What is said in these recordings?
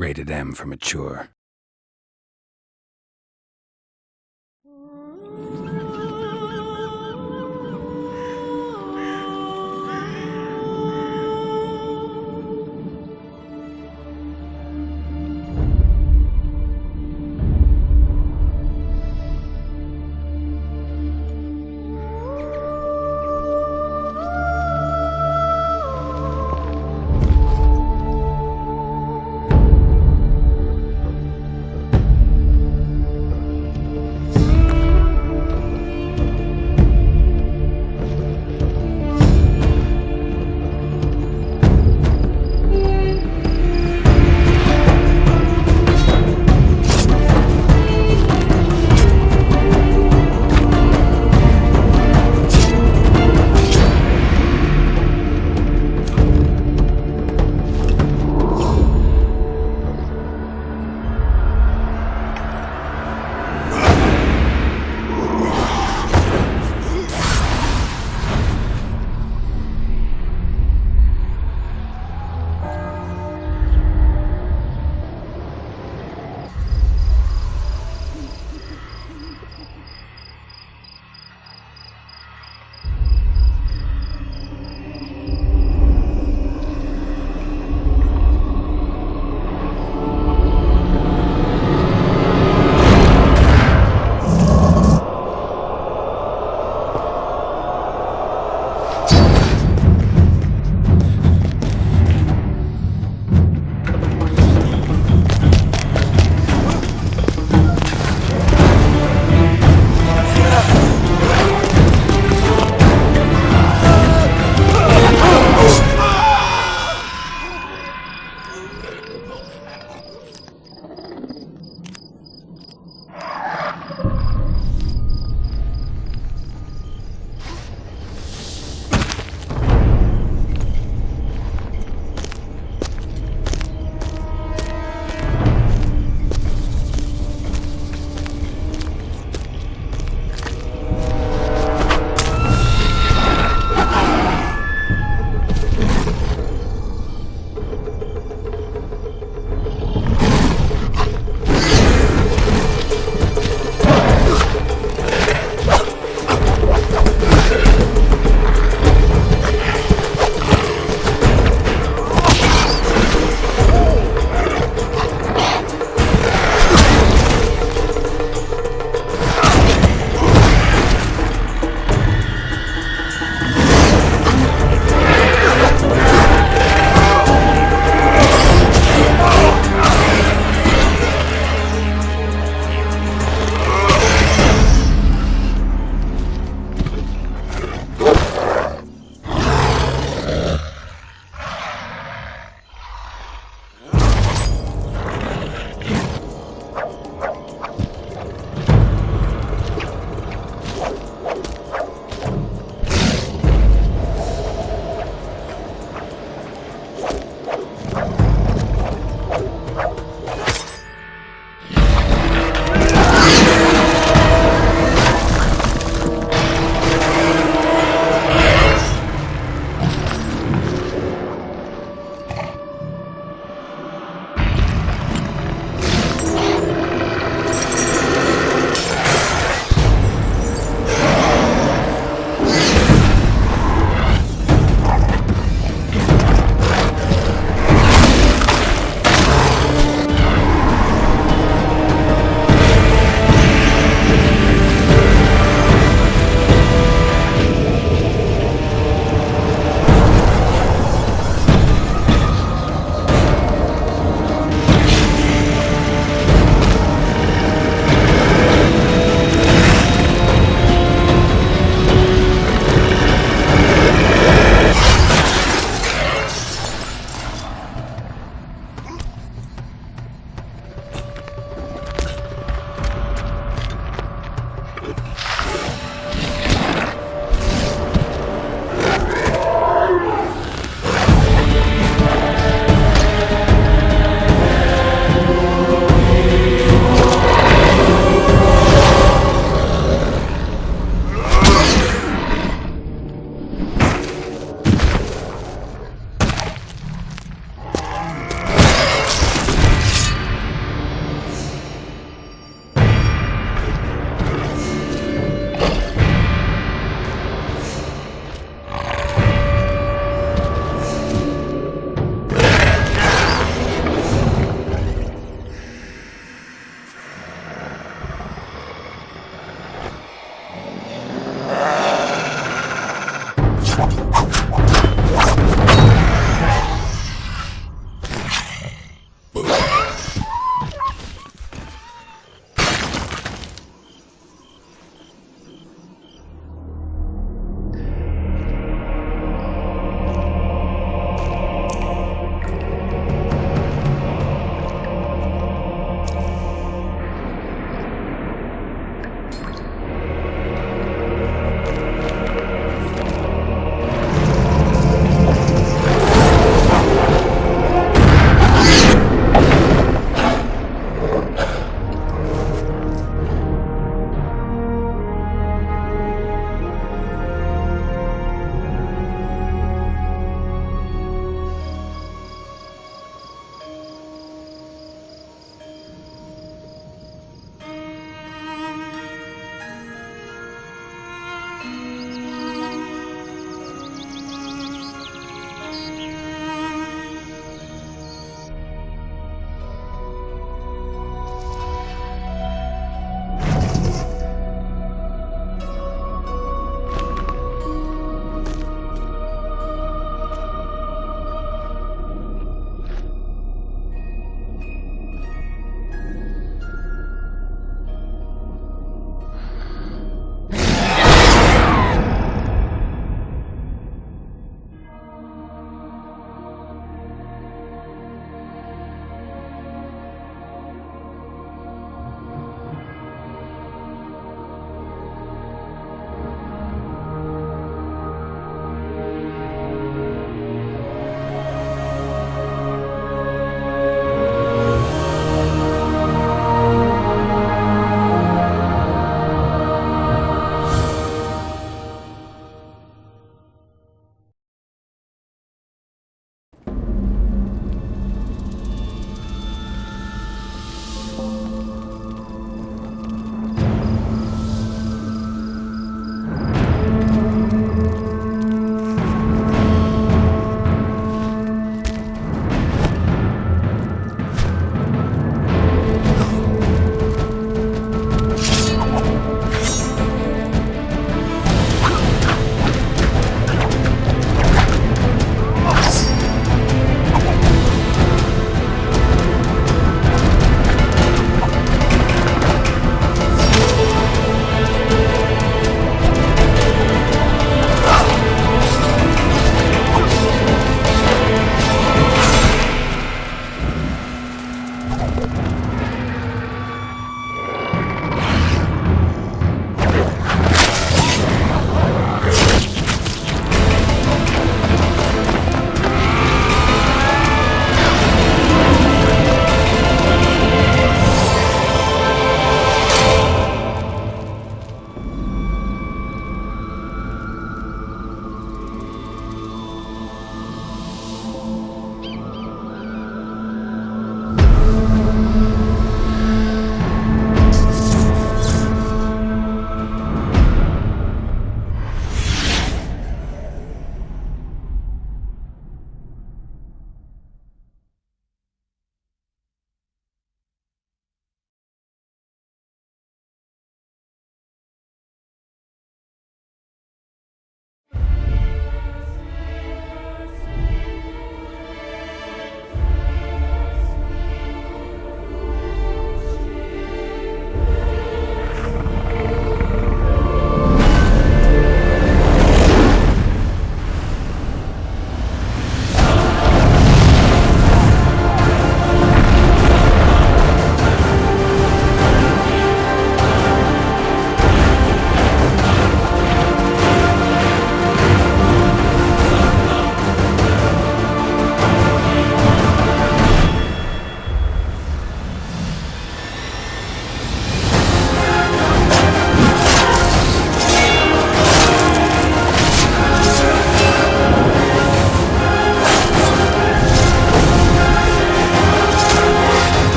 Rated M for mature.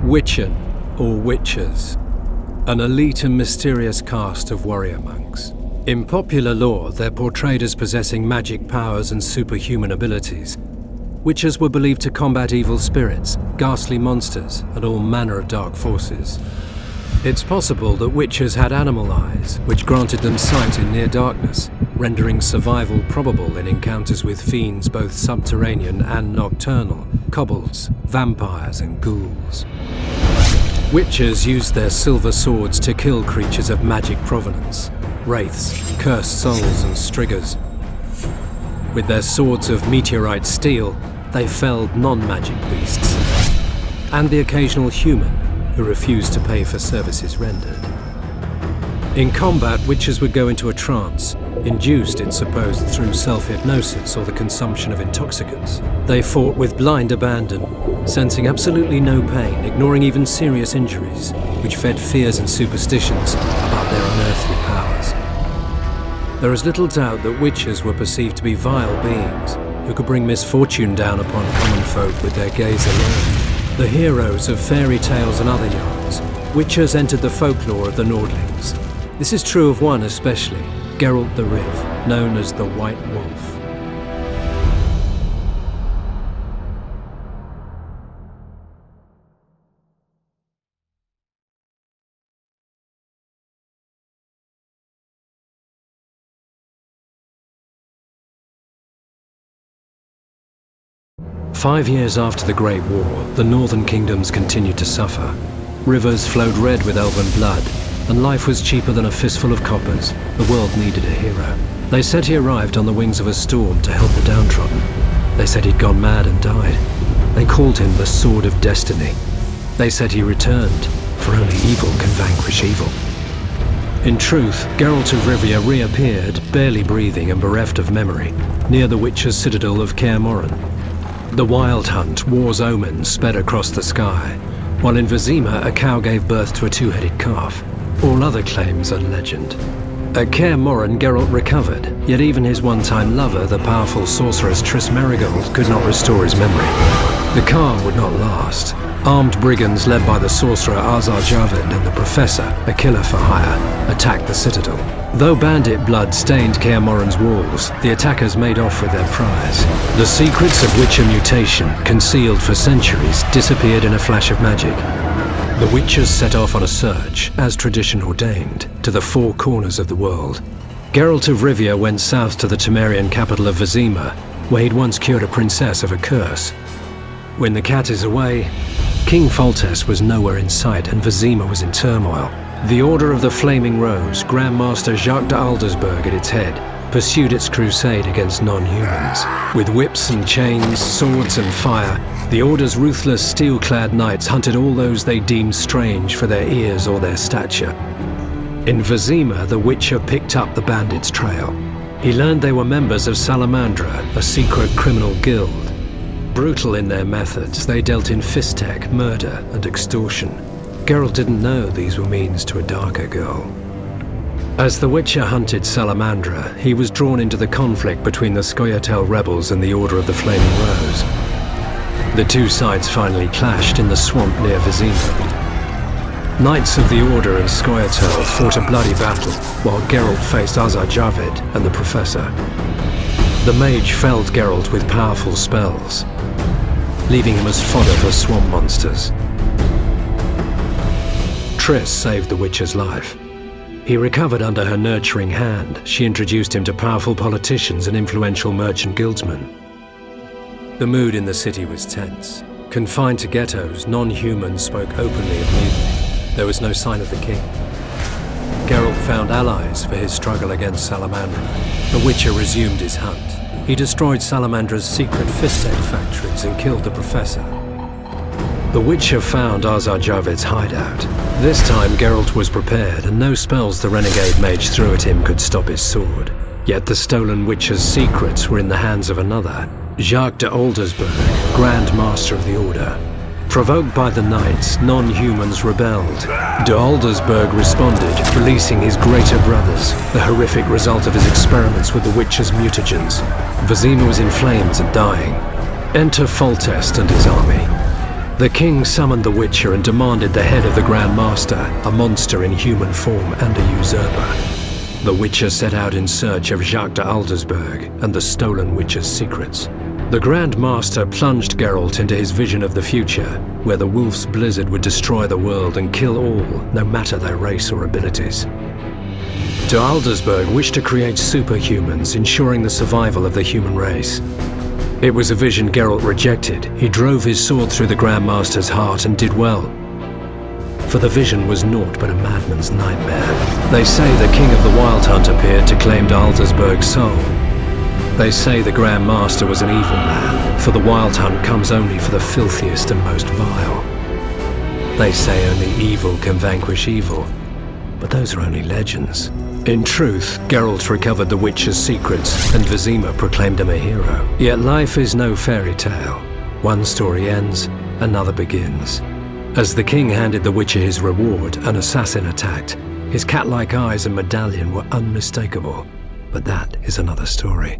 Witchen, or Witchers, an elite and mysterious caste of warrior monks. In popular lore, they're portrayed as possessing magic powers and superhuman abilities. Witchers were believed to combat evil spirits, ghastly monsters, and all manner of dark forces. It's possible that witchers had animal eyes, which granted them sight in near darkness, rendering survival probable in encounters with fiends both subterranean and nocturnal, kobolds, vampires, and ghouls. Witchers used their silver swords to kill creatures of magic provenance, wraiths, cursed souls, and striggers. With their swords of meteorite steel, they felled non-magic beasts, and the occasional human who refused to pay for services rendered. In combat, witchers would go into a trance, induced, it's supposed, through self-hypnosis or the consumption of intoxicants. They fought with blind abandon, sensing absolutely no pain, ignoring even serious injuries, which fed fears and superstitions about their unearthly powers. There is little doubt that witchers were perceived to be vile beings who could bring misfortune down upon common folk with their gaze alone. The heroes of fairy tales and other yarns, witchers entered the folklore of the Nordlings. This is true of one especially, Geralt the Riv, known as the White Wolf. "5 years after the Great War, the northern kingdoms continued to suffer. Rivers flowed red with elven blood, and life was cheaper than a fistful of coppers. The world needed a hero. They said he arrived on the wings of a storm to help the downtrodden. They said he'd gone mad and died. They called him the Sword of Destiny. They said he returned, for only evil can vanquish evil. In truth, Geralt of Rivia reappeared, barely breathing and bereft of memory, near the Witcher's citadel of Kaer Morhen. The Wild Hunt, war's omen, sped across the sky, while in Vizima a cow gave birth to a two-headed calf. All other claims are legend. At Kaer Morhen, Geralt recovered, yet even his one-time lover, the powerful sorceress Triss Merigold, could not restore his memory. The calm would not last. Armed brigands led by the sorcerer Azar Javed and the Professor, a killer for hire, attacked the citadel. Though bandit blood stained Kaer Morhen's walls, the attackers made off with their prize. The secrets of Witcher mutation, concealed for centuries, disappeared in a flash of magic. The Witchers set off on a search, as tradition ordained, to the four corners of the world. Geralt of Rivia went south to the Temerian capital of Vizima, where he'd once cured a princess of a curse. When the cat is away, King Foltest was nowhere in sight and Vizima was in turmoil. The Order of the Flaming Rose, Grand Master Jacques de Aldersberg at its head, pursued its crusade against non-humans. With whips and chains, swords and fire, the Order's ruthless steel-clad knights hunted all those they deemed strange for their ears or their stature. In Vizima, the Witcher picked up the bandits' trail. He learned they were members of Salamandra, a secret criminal guild. Brutal in their methods, they dealt in fisstech, murder, and extortion. Geralt didn't know these were means to a darker goal. As the Witcher hunted Salamandra, he was drawn into the conflict between the Scoia'tael rebels and the Order of the Flaming Rose. The two sides finally clashed in the swamp near Vizima. Knights of the Order and Scoia'tael fought a bloody battle, while Geralt faced Azar Javed and the Professor. The mage felled Geralt with powerful spells, leaving him as fodder for swamp monsters. Triss saved the Witcher's life. He recovered under her nurturing hand. She introduced him to powerful politicians and influential merchant guildsmen. The mood in the city was tense. Confined to ghettos, non-humans spoke openly of mutiny. There was no sign of the king. Geralt found allies for his struggle against Salamandra. The Witcher resumed his hunt. He destroyed Salamandra's secret fisstech factories and killed the Professor. The Witcher found Azar Javed's hideout. This time Geralt was prepared, and no spells the renegade mage threw at him could stop his sword. Yet the stolen Witcher's secrets were in the hands of another, Jacques de Aldersberg, Grand Master of the Order. Provoked by the Knights, non-humans rebelled. De Aldersberg responded, releasing his greater brothers, the horrific result of his experiments with the Witcher's mutagens. Vizima was in flames and dying. Enter Foltest and his army. The king summoned the Witcher and demanded the head of the Grand Master, a monster in human form and a usurper. The Witcher set out in search of Jacques de Aldersberg and the stolen Witcher's secrets. The Grand Master plunged Geralt into his vision of the future, where the Wolf's Blizzard would destroy the world and kill all, no matter their race or abilities. De Aldersberg wished to create superhumans, ensuring the survival of the human race. It was a vision Geralt rejected. He drove his sword through the Grand Master's heart and did well. For the vision was naught but a madman's nightmare. They say the King of the Wild Hunt appeared to claim de Aldersberg's soul. They say the Grand Master was an evil man, for the Wild Hunt comes only for the filthiest and most vile. They say only evil can vanquish evil, but those are only legends. In truth, Geralt recovered the Witcher's secrets, and Vizima proclaimed him a hero. Yet life is no fairy tale. One story ends, another begins. As the king handed the Witcher his reward, an assassin attacked. His cat-like eyes and medallion were unmistakable, but that is another story.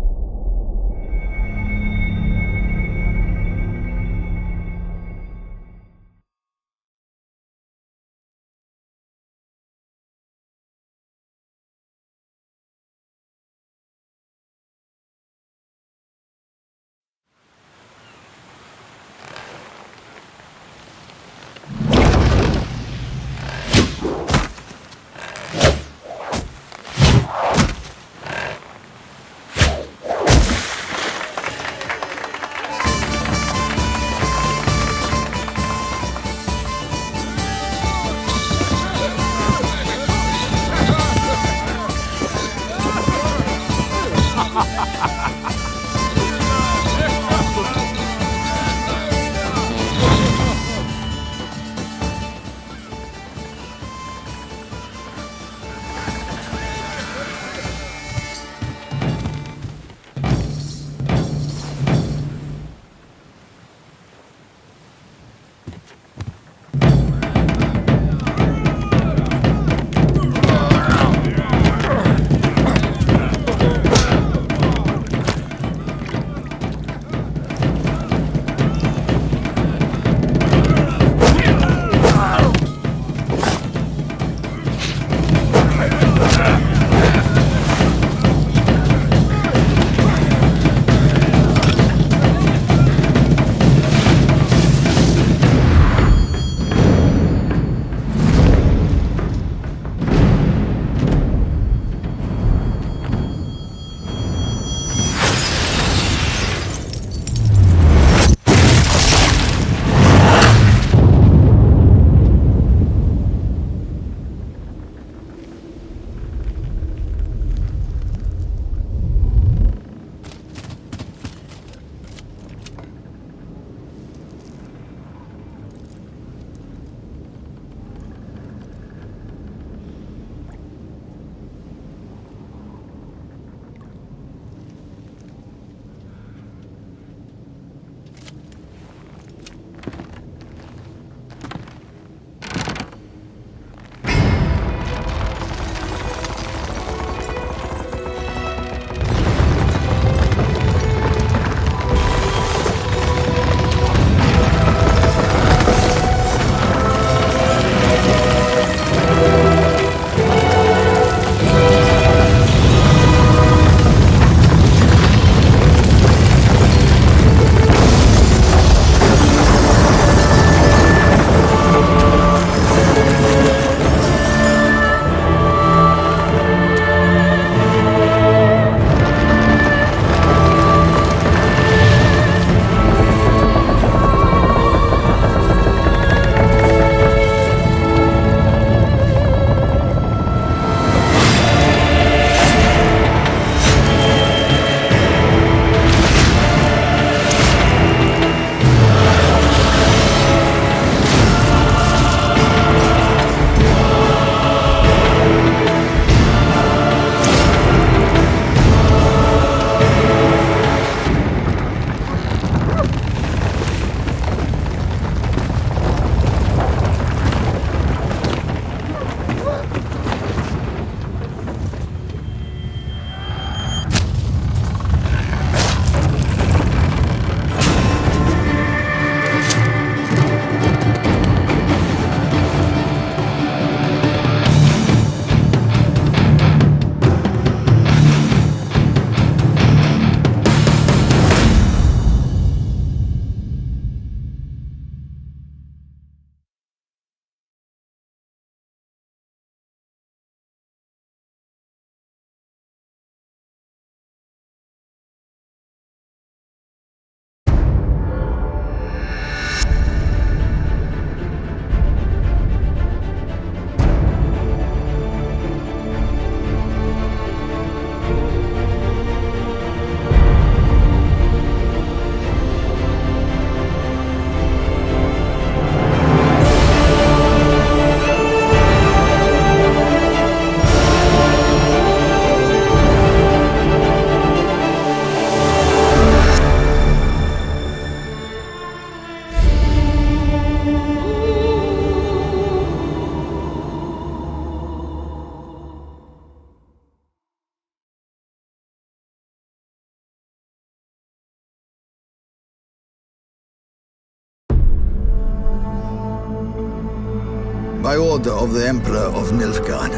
by order of the Emperor of Nilfgaard,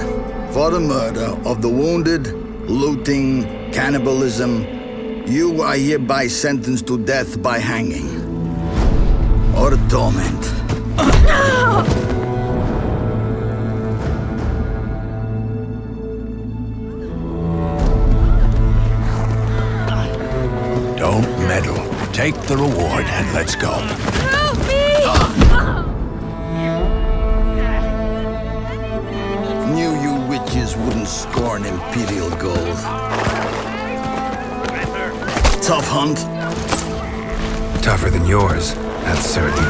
for the murder of the wounded, looting, cannibalism, you are hereby sentenced to death by hanging or torment. Don't meddle. Take the reward and let's go. Help me! Knew you witches wouldn't scorn imperial gold. Tough hunt. Tougher than yours, that's certain.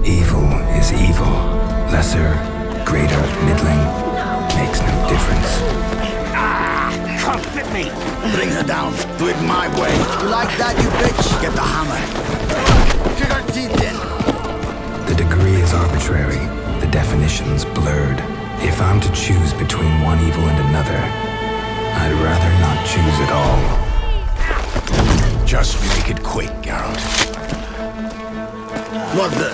Evil is evil. Lesser, greater, middling, makes no difference. Come fit me! Bring her down. Do it my way. You like that, you bitch? Get the hammer. Kick her teeth in. The degree is arbitrary, the definition's blurred. If I'm to choose between one evil and another, I'd rather not choose at all. Just make it quick, Geralt. What the?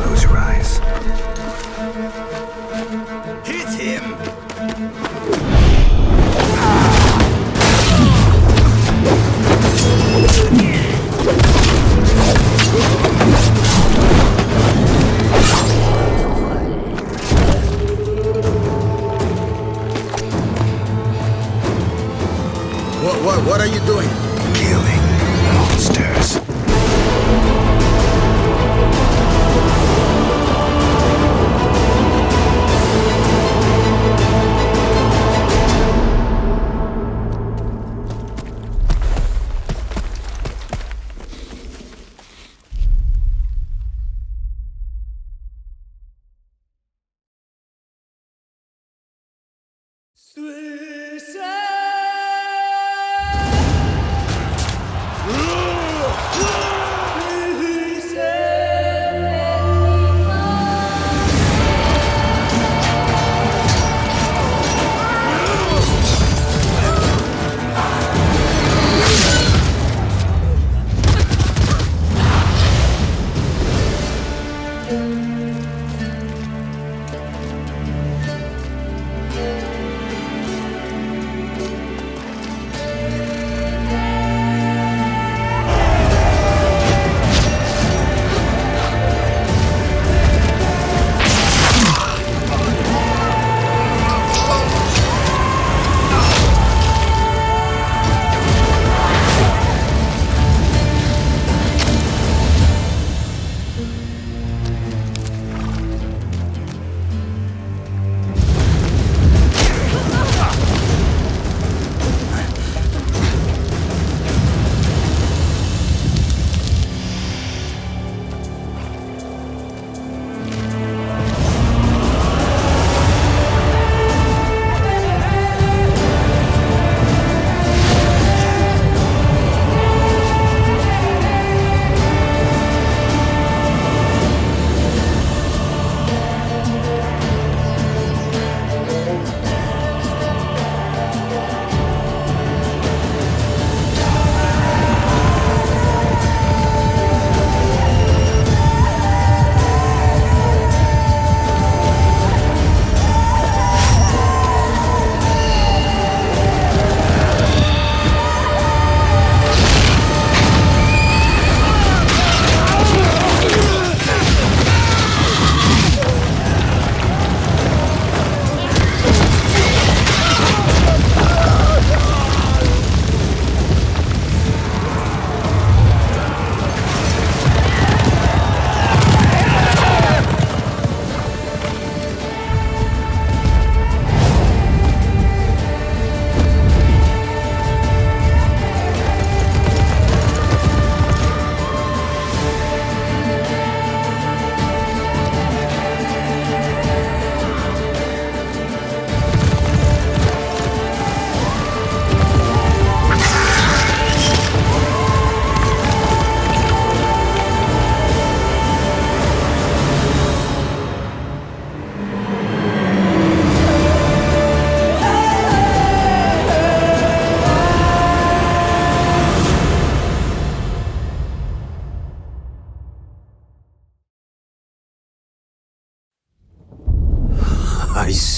Close your eyes. Hit him! What are you doing? Killing monsters.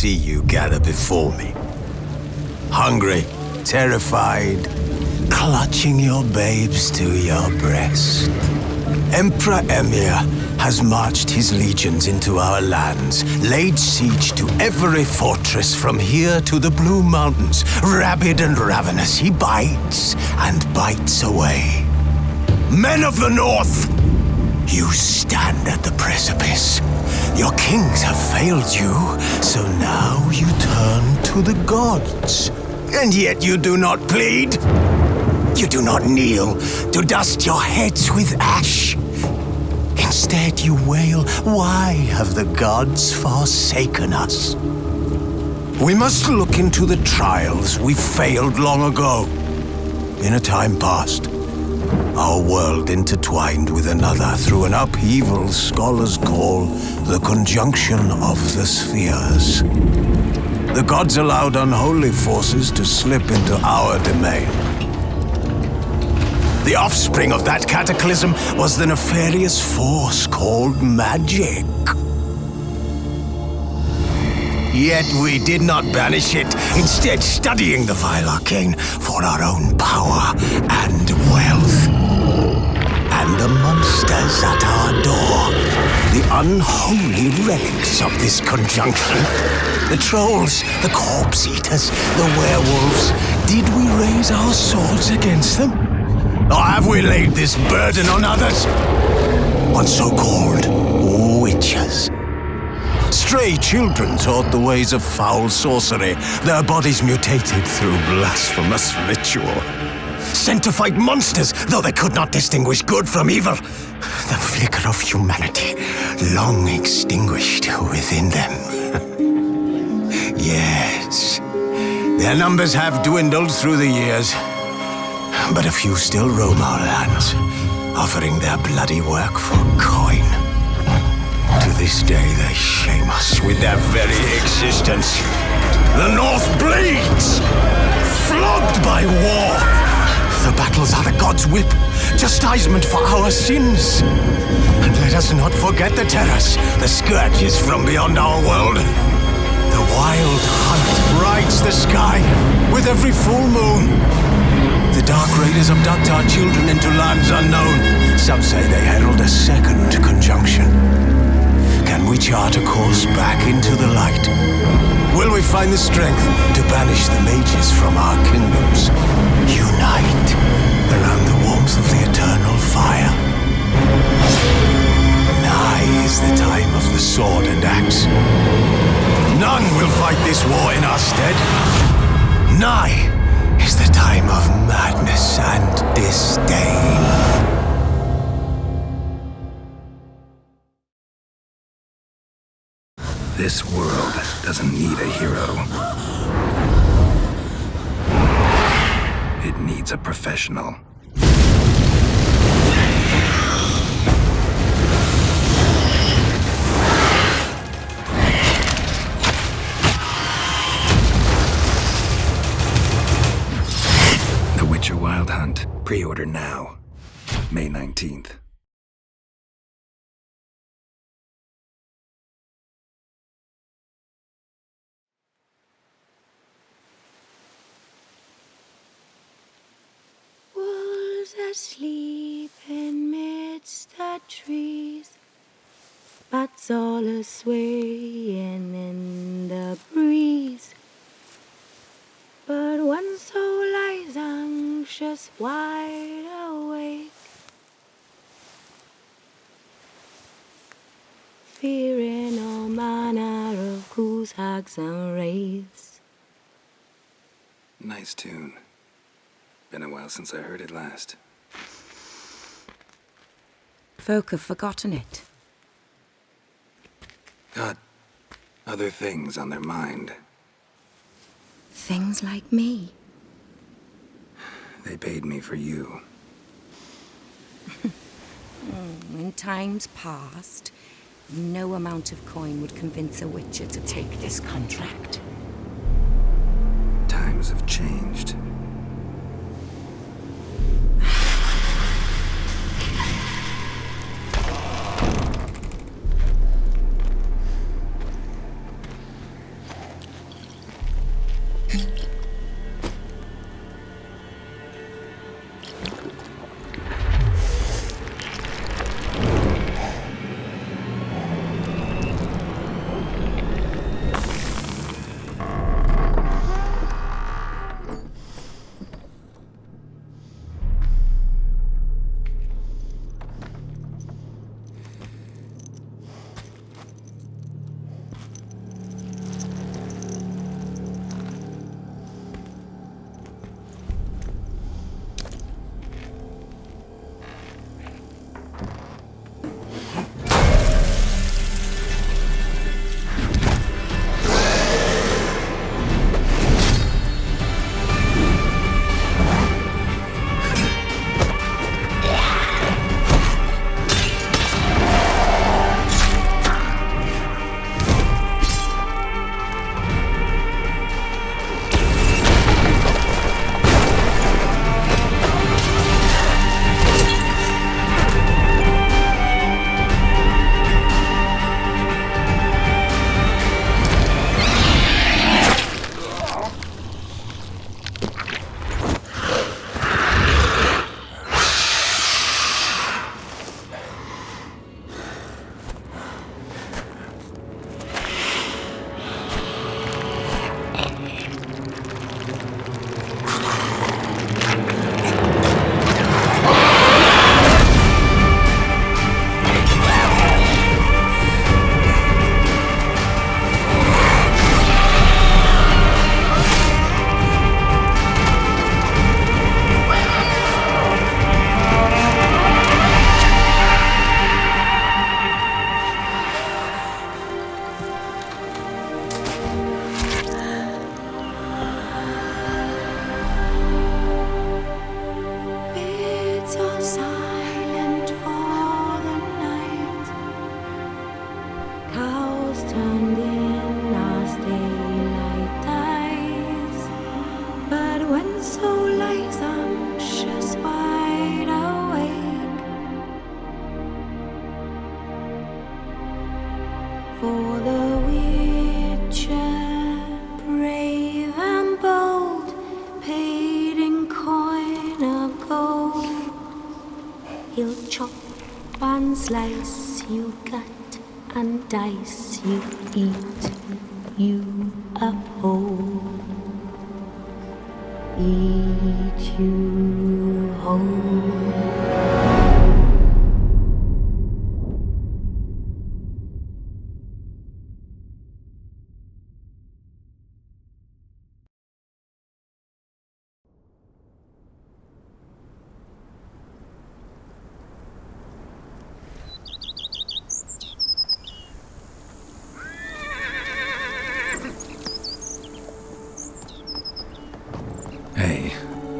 see you gather before me. Hungry, terrified, clutching your babes to your breast. Emperor Emir has marched his legions into our lands, laid siege to every fortress from here to the Blue Mountains. Rabid and ravenous, he bites and bites away. Men of the North, you stand at the precipice. Your kings have failed you, so now you turn to the gods. And yet you do not plead. You do not kneel to dust your heads with ash. Instead you wail, why have the gods forsaken us? We must look into the trials we failed long ago. In a time past, our world intertwined with another through an upheaval scholars call the conjunction of the spheres. The gods allowed unholy forces to slip into our domain. The offspring of that cataclysm was the nefarious force called magic. Yet we did not banish it, instead studying the vile arcane for our own power and wealth. And the monsters at our door, the unholy relics of this conjunction, the trolls, the corpse eaters, the werewolves, did we raise our swords against them? Or have we laid this burden on others? On so-called witches? Stray children taught the ways of foul sorcery, their bodies mutated through blasphemous ritual. Sent to fight monsters, though they could not distinguish good from evil. The flicker of humanity, long extinguished within them. Yes, their numbers have dwindled through the years, but a few still roam our lands, offering their bloody work for coin. To this day they shame us with their very existence. The North bleeds, flogged by war. The battles are the gods' whip, chastisement for our sins. And let us not forget the terrors, the scourges from beyond our world. The wild hunt rides the sky with every full moon. The dark raiders abduct our children into lands unknown. Some say they herald a second conjunction. Can we chart a course back into the light? Will we find the strength to banish the mages from our kingdoms? Unite around the warmth of the eternal fire. Nigh is the time of the sword and axe. None will fight this war in our stead. Nigh is the time of madness and disdain. This world doesn't need a hero. It needs a professional. The Witcher Wild Hunt. Pre-order now. May 19th. Asleep amidst the trees, bats all a-swaying in the breeze. But one soul lies anxious, wide awake, fearing all manner of ghouls, hags, and wraiths. Nice tune. Been a while since I heard it last. Folk have forgotten it. Got other things on their mind. Things like me. They paid me for you. In times past, no amount of coin would convince a witcher to take this contract. Times have changed. Slice, you cut and dice, you eat, you uphold. Eat you whole.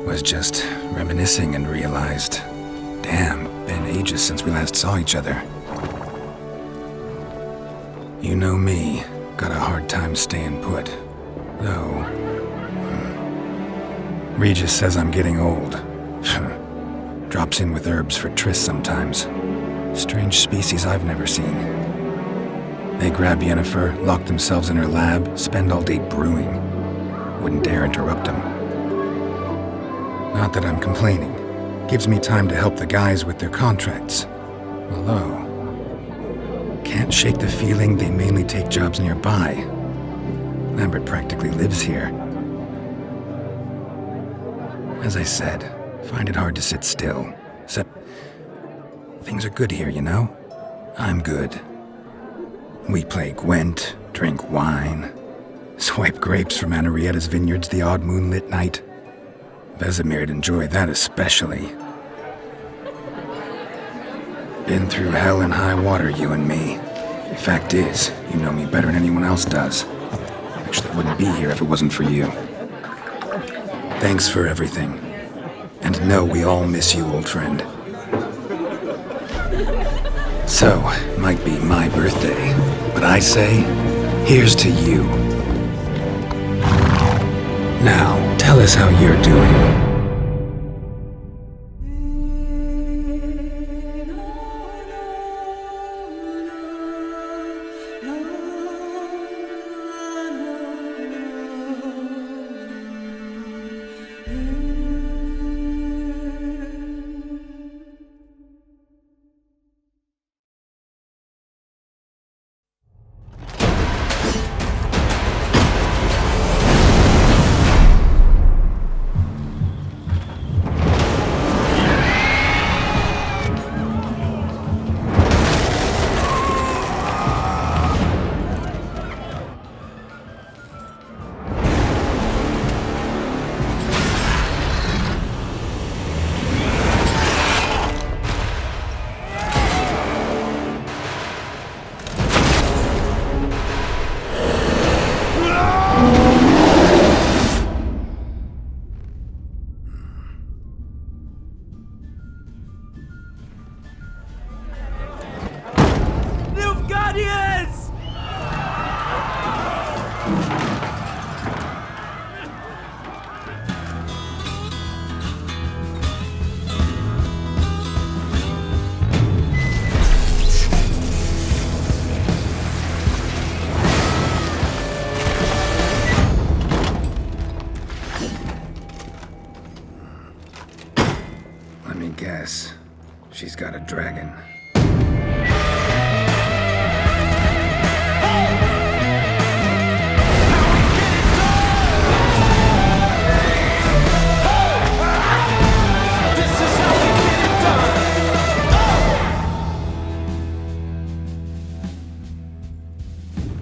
Was just reminiscing and realized, damn, been ages since we last saw each other. You know me, got a hard time staying put. Though, Regis says I'm getting old. Drops in with herbs for trysts sometimes. Strange species I've never seen. They grab Yennefer, lock themselves in her lab, spend all day brewing. Wouldn't dare interrupt them. Not that I'm complaining. Gives me time to help the guys with their contracts. Although, can't shake the feeling they mainly take jobs nearby. Lambert practically lives here. As I said, find it hard to sit still. Except, things are good here, you know? I'm good. We play GWENT, drink wine, swipe grapes from Anarietta's vineyards the odd moonlit night. Vesemir'd enjoy that especially. Been through hell and high water, you and me. Fact is, you know me better than anyone else does. Actually, I wouldn't be here if it wasn't for you. Thanks for everything. And know we all miss you, old friend. So, might be my birthday, but I say, here's to you. Now, tell us how you're doing. Let me guess. She's got a dragon.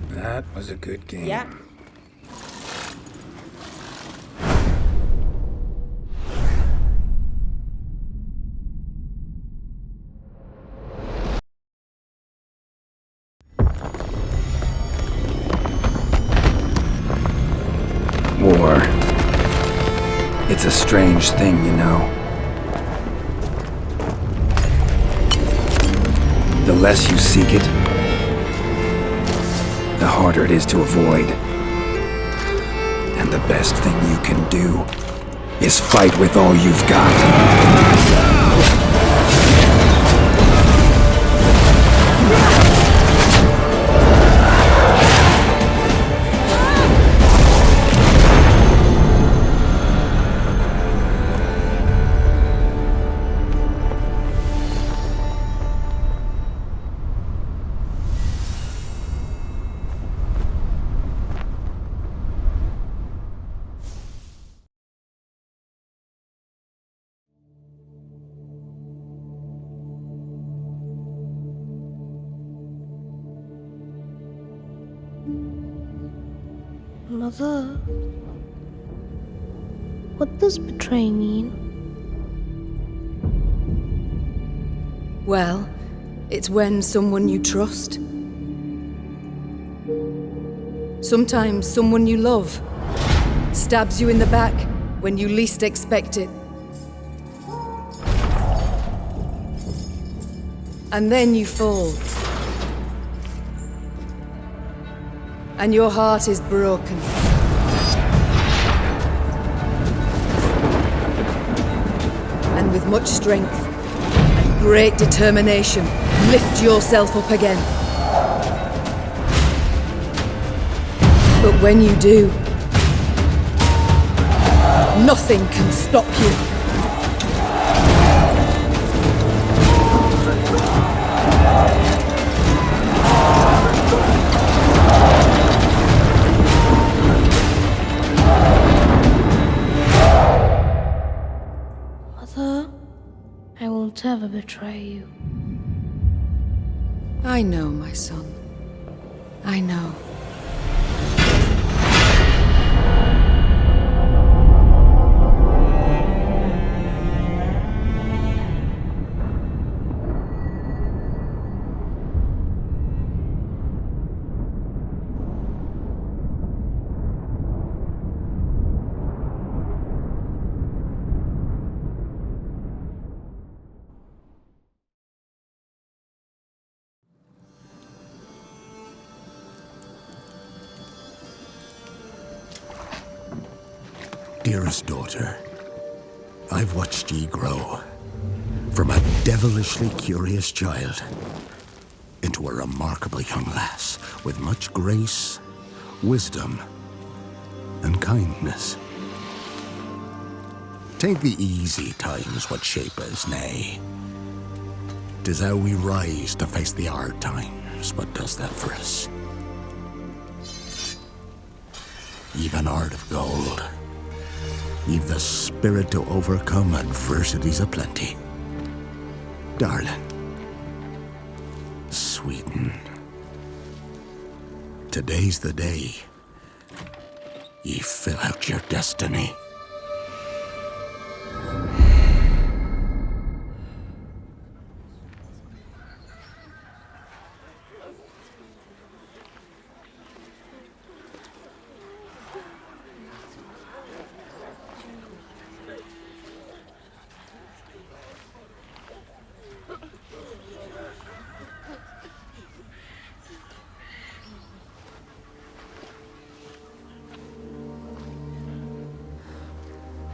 That was a good game. Yeah. War. It's a strange thing, you know. The less you seek it, the harder it is to avoid. And the best thing you can do is fight with all you've got. Mother, what does betray mean? Well, it's when someone you trust. Sometimes someone you love stabs you in the back when you least expect it. And then you fall. And your heart is broken. And with much strength and great determination, lift yourself up again. But when you do, nothing can stop you. Mother, I won't ever betray you. I know, my son. I know. Dearest daughter, I've watched ye grow from a devilishly curious child into a remarkable young lass with much grace, wisdom, and kindness. 'Tain't the easy times what shape us, nay. 'Tis how we rise to face the hard times what does that for us. Ye've an heart of gold. Ye've the spirit to overcome adversities aplenty. Darling, sweeten. Today's the day ye fill out your destiny.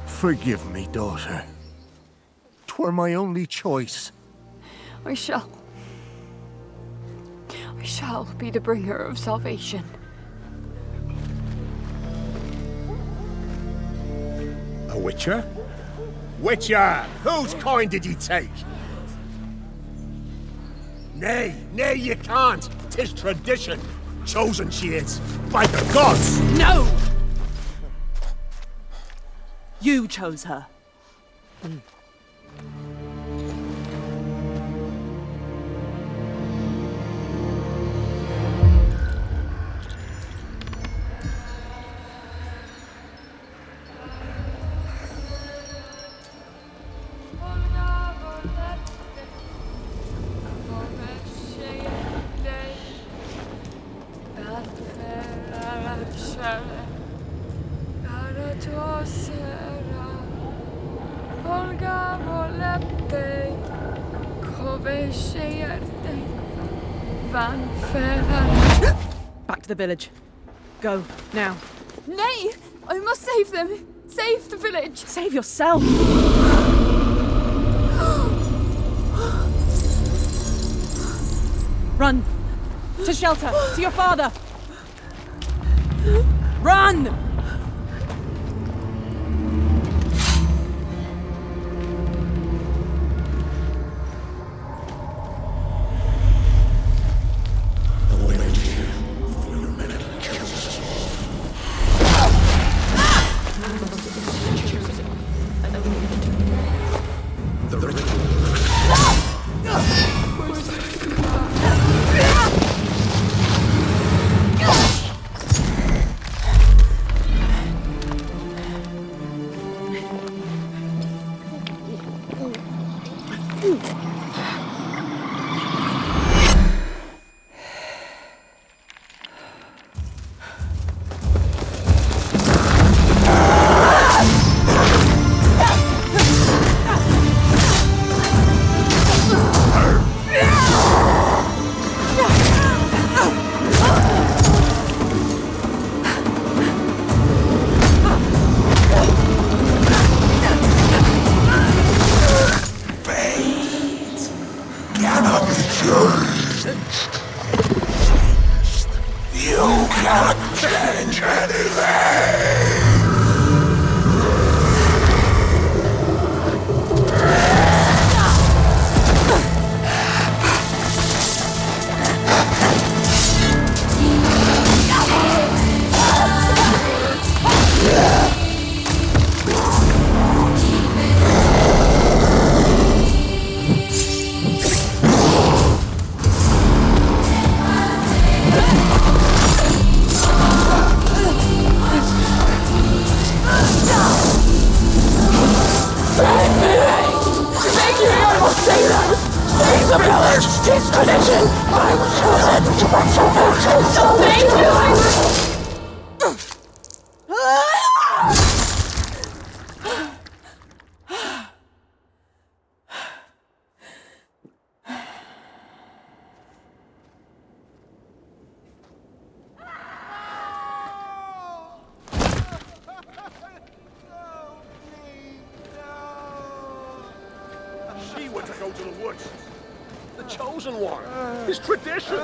Forgive me, daughter. 'Twere my only choice. I shall be the bringer of salvation. A witcher? Witcher, whose coin did ye take? Nay, you can't. 'Tis tradition. Chosen she is, by the gods! No! You chose her. Back to the village. Go, now. Nay! I must save them! Save the village! Save yourself! Run! To shelter! To your father! Run! She were to go to the woods. The chosen one. His tradition.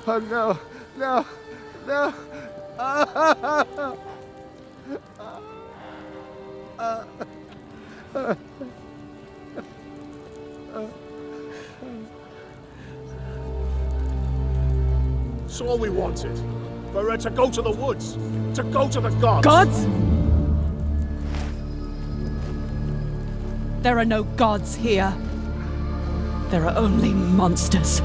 Oh no, no, no. It's all we wanted. For her to go to the woods. To go to the gods. Gods? There are no gods here. There are only monsters.